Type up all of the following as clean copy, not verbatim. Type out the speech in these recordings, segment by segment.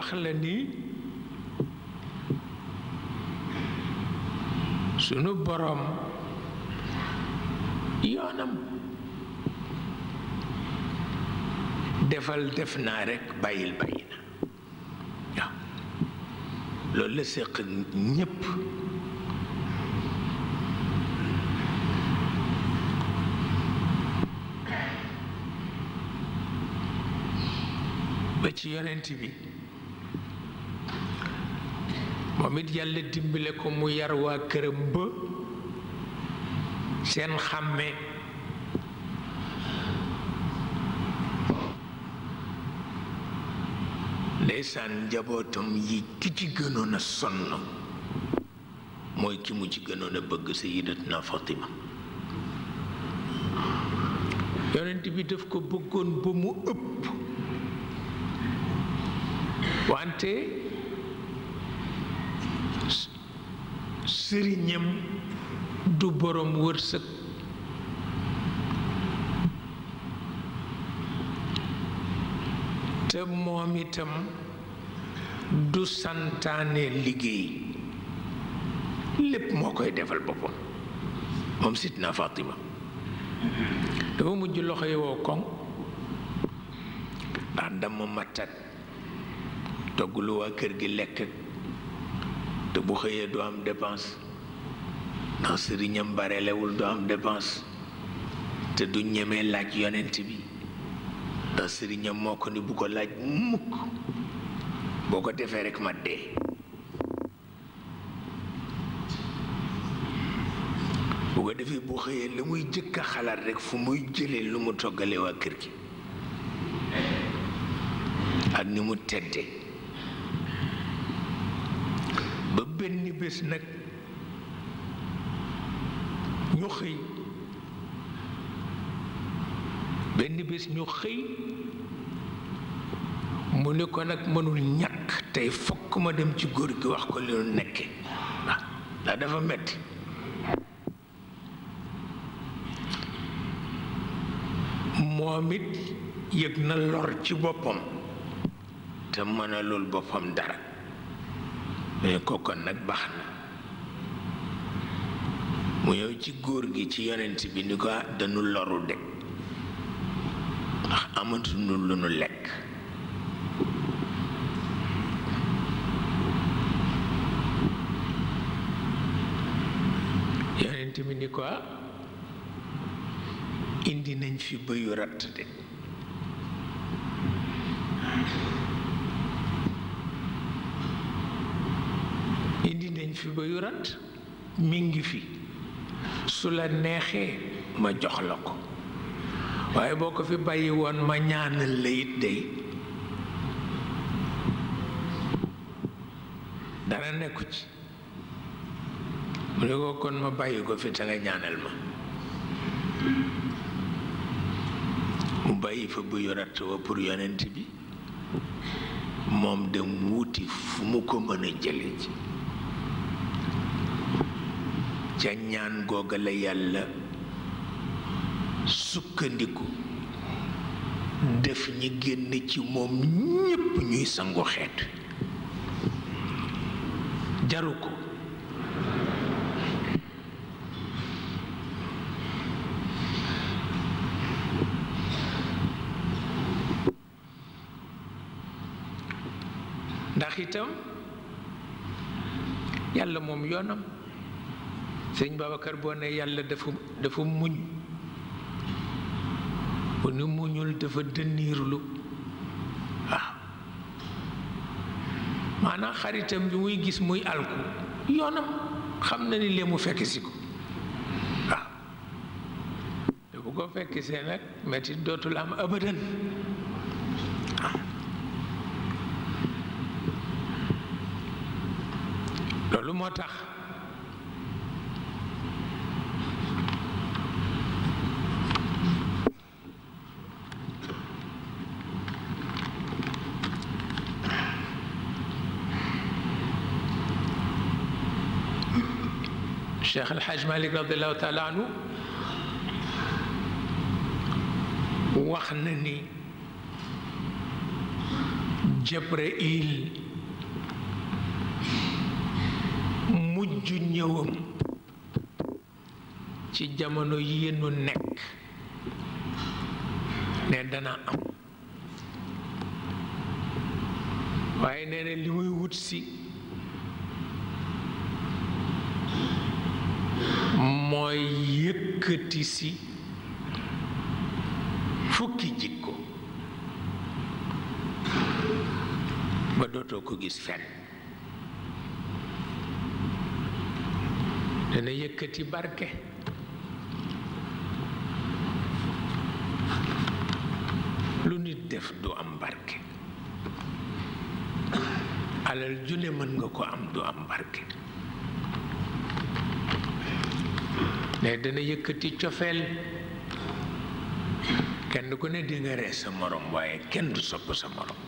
wax la ni sunu borom yoonam defal def naa rekk bàyyil bàyyi na waaw loolu la séq ñépp ba ci yonent bi moom it yàlla dimbale ko mu yar waa këram ba seen xàmme ndeysaan njabootam yi ki ci gënoon a sonn mooy ki mu ci gënoon a bëgg Sayyidatuna Fatima yonent bi daf ko bëggoon ba mu ëpp wante sëriñam du borom wërsëg te moom itam du santaane liggéey lépp moo koy defal boppam moom Sidna Fatima dafa mujj loxo yi woo koŋ ndax dama matat togg lu waa kër gi lekk te bu xëyee du am dépense ndax sëriñam barelewul du am dépense te du ñemee laaj yonent bi ndax sëriñam moo ko ni bu ko laaj mukk boo ko defee rekk ma dee bu ko defee bu xëyee la muy jëkk a xalaat rekk fu muy jëlee lu mu toggale waa kër gi ak ni mu tedde ba benn bés nag ñu xëy mu ne ko nag mënul ñàkk tey fokk ma dem ci góor gi wax ko li nu nekke waaw ndax dafa metti moom it yëg na lor ci boppam te mënalul boppam dara mais kooku nag baax na mu ñëw ci góor gi ci yonent bi ni ko dañu loru de ndax amatuñu lu nu lekk yonent bi ni ko indi nañ fi bëyu ratt de indi nañ fi bëyu ratt mi ngi fi su la neexee ma jox la ko waaye boo ko fi bàyyi woon ma ñaanal la it dey dara nekku ci mu ne ko kon ma bàyyi ko fi te nga ñaanal ma mu bàyyi fa bu yorat wa pour yonent bi moom dem wuti fu mu ko mën a jële ci ca ñaan googa la yàlla sukkandiku def ñi génn ci moom ñépp ñuy sangu xeet jaru ko ndax itam yàlla moom yoonam sëñ Babacar boo ne yàlla dafa muñ bu ni muñul dafa dënniirlu waaw maanaam xaritam bi muy gis muy alku yoonam xam na ni lee mu fekk si ko waaw te bu ko fekk see nag metti dootul am abadan waaw loolu moo tax Cheikh El Hadj Malick radiallahu taala anhu wax na ni Jibril mujj ñëwam ci jamono yi nu nekk ne dana am waaye nee na li muy wut si mooy yëkkati si fukki jikko ba dootoo ko gis fenn dana yëkkati barke lu nit def du am barke alal june mën nga ko am du am barke ne dana yëkkati cofeel kenn ku ne di nga ree sa morom waaye kenn du sopp sa morom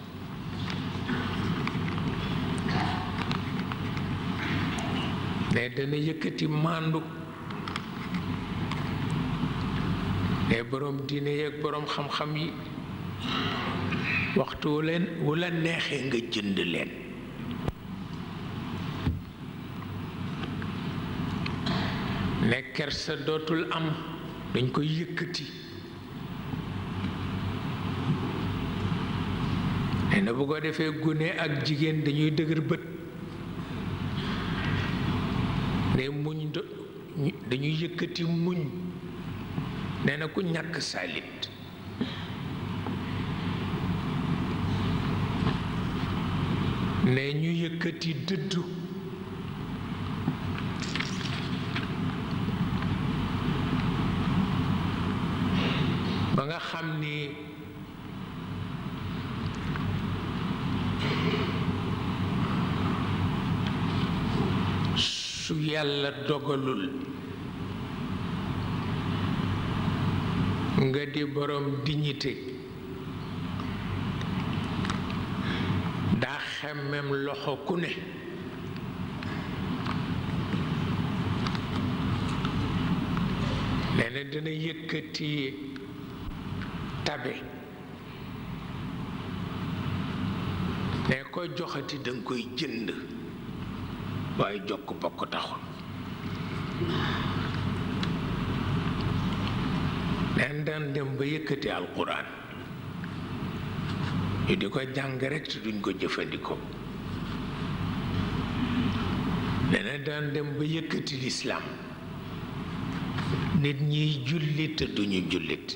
ne dana yëkkati màndu ne boroom diine yeeg boroom xam-xam yi waxtu wu la neexee nga jënd leen ne kersa dootul am dañ koy yëkkati nee na bu ko defee gune ak jigéen dañuy dëgër bët ne muñ dañuy yëkkati muñ nee na ku ñàkk salit ne ñu yëkkati dëddu ba nga xam ni su yàlla dogalul nga di borom dignité daa xemmem loxo ku ne nee na dina yëkkati tabe ne ko joxati danga koy jënd waaye jokk bokk taxul neen daan dem ba yëkkati alquran ñu di ko jàng rekk te duñ ko jëfandikoo nee daan dem ba yëkkati lislaam nit ñiy jullit te duñu jullit